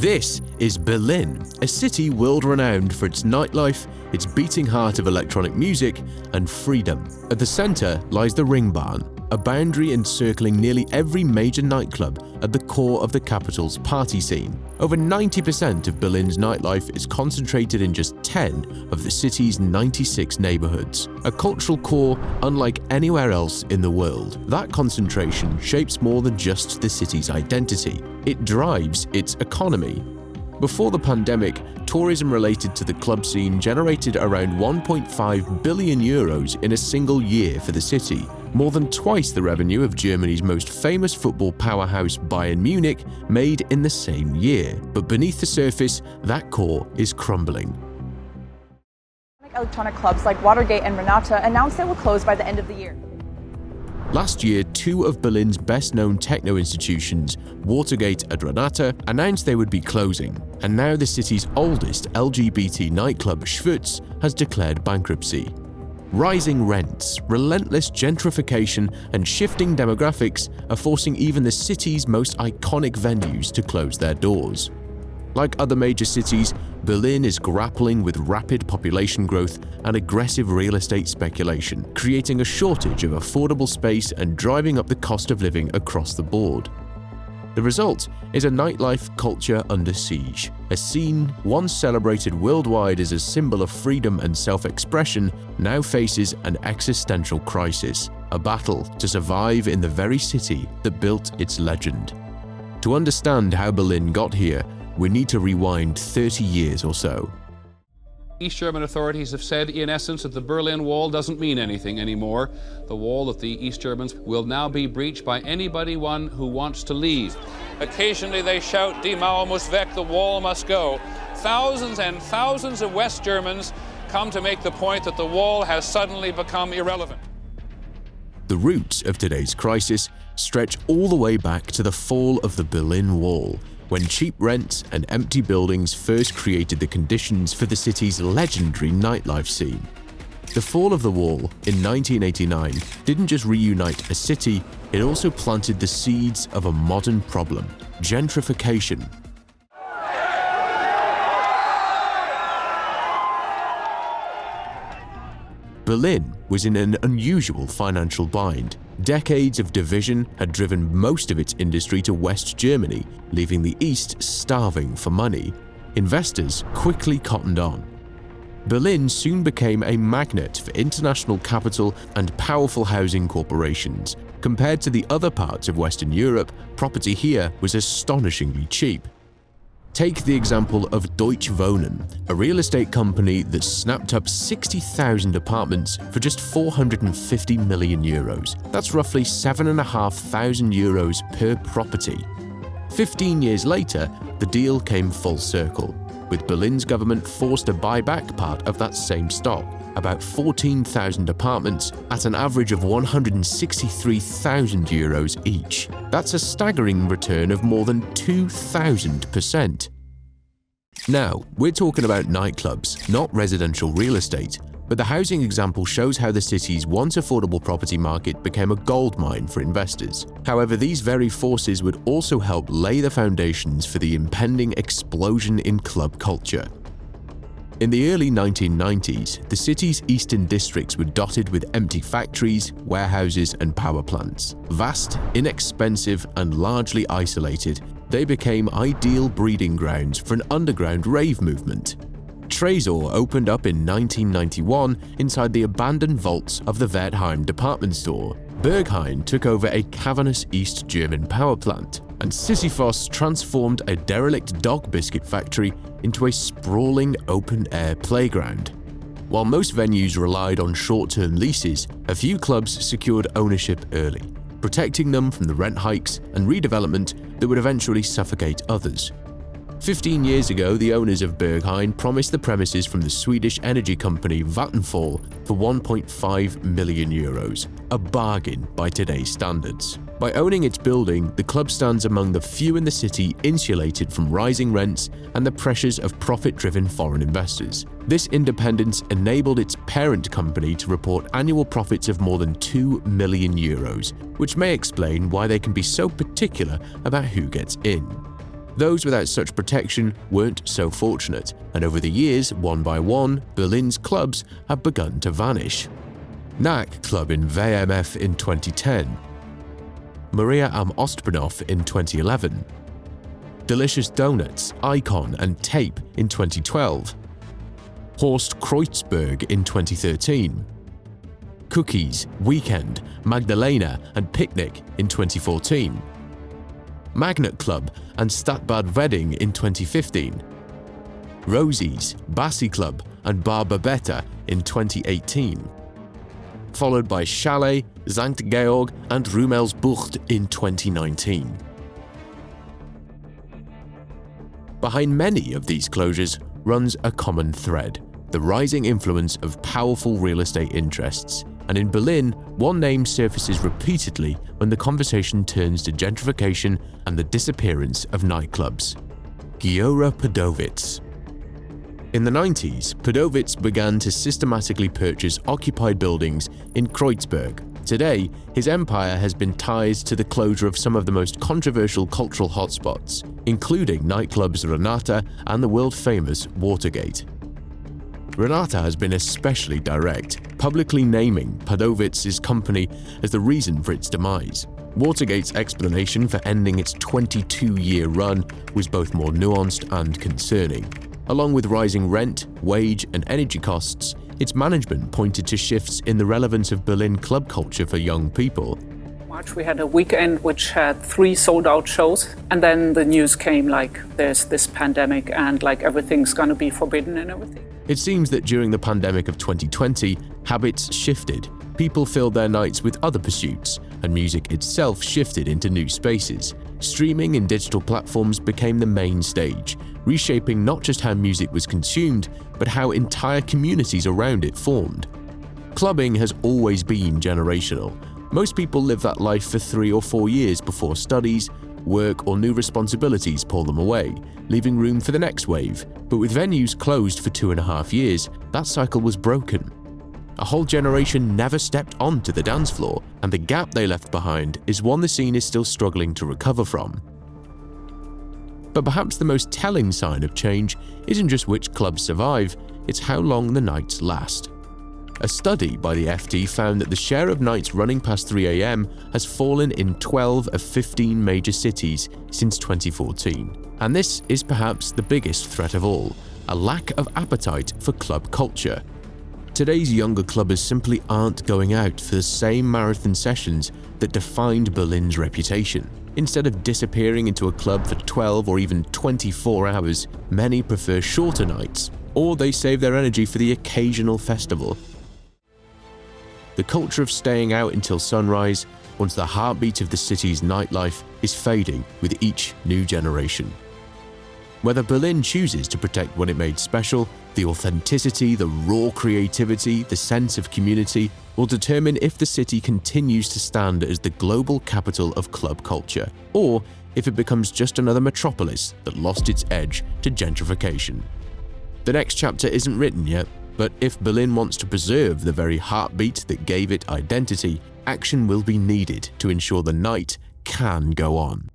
This is Berlin, a city world-renowned for its nightlife, its beating heart of electronic music, and freedom. At the center lies the Ringbahn, a boundary encircling nearly every major nightclub at the core of the capital's party scene. Over 90% of Berlin's nightlife is concentrated in just 10 of the city's 96 neighborhoods, a cultural core unlike anywhere else in the world. That concentration shapes more than just the city's identity. It drives its economy. Before the pandemic, tourism related to the club scene generated around 1.5 billion euros in a single year for the city, more than twice the revenue of Germany's most famous football powerhouse Bayern Munich made in the same year. But beneath the surface, that core is crumbling. Electronic clubs like Watergate and Renata announced they will close by the end of the year. Last year, two of Berlin's best-known techno institutions, Watergate and Renata, announced they would be closing, and now the city's oldest LGBT nightclub, SchwuZ, has declared bankruptcy. Rising rents, relentless gentrification, and shifting demographics are forcing even the city's most iconic venues to close their doors. Like other major cities, Berlin is grappling with rapid population growth and aggressive real estate speculation, creating a shortage of affordable space and driving up the cost of living across the board. The result is a nightlife culture under siege. A scene once celebrated worldwide as a symbol of freedom and self-expression now faces an existential crisis, a battle to survive in the very city that built its legend. To understand how Berlin got here, we need to rewind 30 years or so. East German authorities have said, in essence, that the Berlin Wall doesn't mean anything anymore. The wall that the East Germans will now be breached by anyone who wants to leave. Occasionally they shout, Die Mauer muss weg, the wall must go. Thousands and thousands of West Germans come to make the point that the wall has suddenly become irrelevant. The roots of today's crisis stretch all the way back to the fall of the Berlin Wall, when cheap rents and empty buildings first created the conditions for the city's legendary nightlife scene. The fall of the wall in 1989 didn't just reunite a city, it also planted the seeds of a modern problem: gentrification. Berlin was in an unusual financial bind. Decades of division had driven most of its industry to West Germany, leaving the East starving for money. Investors quickly cottoned on. Berlin soon became a magnet for international capital and powerful housing corporations. Compared to the other parts of Western Europe, property here was astonishingly cheap. Take the example of Deutsche Wohnen, a real estate company that snapped up 60,000 apartments for just 450 million euros. That's roughly 7,500 euros per property. 15 years later, the deal came full circle, with Berlin's government forced to buy back part of that same stock, about 14,000 apartments at an average of 163,000 euros each. That's a staggering return of more than 2,000%. Now, we're talking about nightclubs, not residential real estate, but the housing example shows how the city's once affordable property market became a goldmine for investors. However, these very forces would also help lay the foundations for the impending explosion in club culture. In the early 1990s, the city's eastern districts were dotted with empty factories, warehouses, and power plants. Vast, inexpensive, and largely isolated, they became ideal breeding grounds for an underground rave movement. Tresor opened up in 1991 inside the abandoned vaults of the Berghain department store. Berghain took over a cavernous East German power plant, and Sisyphos transformed a derelict dog biscuit factory into a sprawling open-air playground. While most venues relied on short-term leases, a few clubs secured ownership early, protecting them from the rent hikes and redevelopment that would eventually suffocate others. 15 years ago, the owners of Berghain promised the premises from the Swedish energy company Vattenfall for 1.5 million euros, a bargain by today's standards. By owning its building, the club stands among the few in the city insulated from rising rents and the pressures of profit-driven foreign investors. This independence enabled its parent company to report annual profits of more than 2 million euros, which may explain why they can be so particular about who gets in. Those without such protection weren't so fortunate, and over the years, one by one, Berlin's clubs have begun to vanish. Knack Club in WMF in 2010, Maria am Ostbahnhof in 2011, Delicious Donuts, Icon and Tape in 2012, Horst Kreuzberg in 2013, Cookies, Weekend, Magdalena and Picnic in 2014, Magnet Club and Stadtbad Wedding in 2015, Rosie's, Bassi Club and Bar Babetta in 2018, followed by Chalet, Sankt Georg and Rummelsbucht in 2019. Behind many of these closures runs a common thread: the rising influence of powerful real estate interests. And in Berlin, one name surfaces repeatedly when the conversation turns to gentrification and the disappearance of nightclubs: Giora Podowitz. In the 90s, Podowitz began to systematically purchase occupied buildings in Kreuzberg. Today, his empire has been tied to the closure of some of the most controversial cultural hotspots, including nightclubs Renata and the world-famous Watergate. Renata has been especially direct, publicly naming Podowitz's company as the reason for its demise. Watergate's explanation for ending its 22-year run was both more nuanced and concerning. Along with rising rent, wage, and energy costs, its management pointed to shifts in the relevance of Berlin club culture for young people. March we had a weekend which had 3 sold-out shows, and then the news came like there's this pandemic and like everything's gonna be forbidden and everything. It seems that during the pandemic of 2020, habits shifted. People filled their nights with other pursuits, and music itself shifted into new spaces. Streaming and digital platforms became the main stage, reshaping not just how music was consumed, but how entire communities around it formed. Clubbing has always been generational. Most people live that life for 3 or 4 years before studies, work, or new responsibilities pull them away, leaving room for the next wave. But with venues closed for 2.5 years, that cycle was broken. A whole generation never stepped onto the dance floor, and the gap they left behind is one the scene is still struggling to recover from. But perhaps the most telling sign of change isn't just which clubs survive, it's how long the nights last. A study by the FT found that the share of nights running past 3 AM has fallen in 12 of 15 major cities since 2014. And this is perhaps the biggest threat of all: a lack of appetite for club culture. Today's younger clubbers simply aren't going out for the same marathon sessions that defined Berlin's reputation. Instead of disappearing into a club for 12 or even 24 hours, many prefer shorter nights, or they save their energy for the occasional festival. The culture of staying out until sunrise, once the heartbeat of the city's nightlife, is fading with each new generation. Whether Berlin chooses to protect what it made special, the authenticity, the raw creativity, the sense of community, will determine if the city continues to stand as the global capital of club culture, or if it becomes just another metropolis that lost its edge to gentrification. The next chapter isn't written yet, but if Berlin wants to preserve the very heartbeat that gave it identity, action will be needed to ensure the night can go on.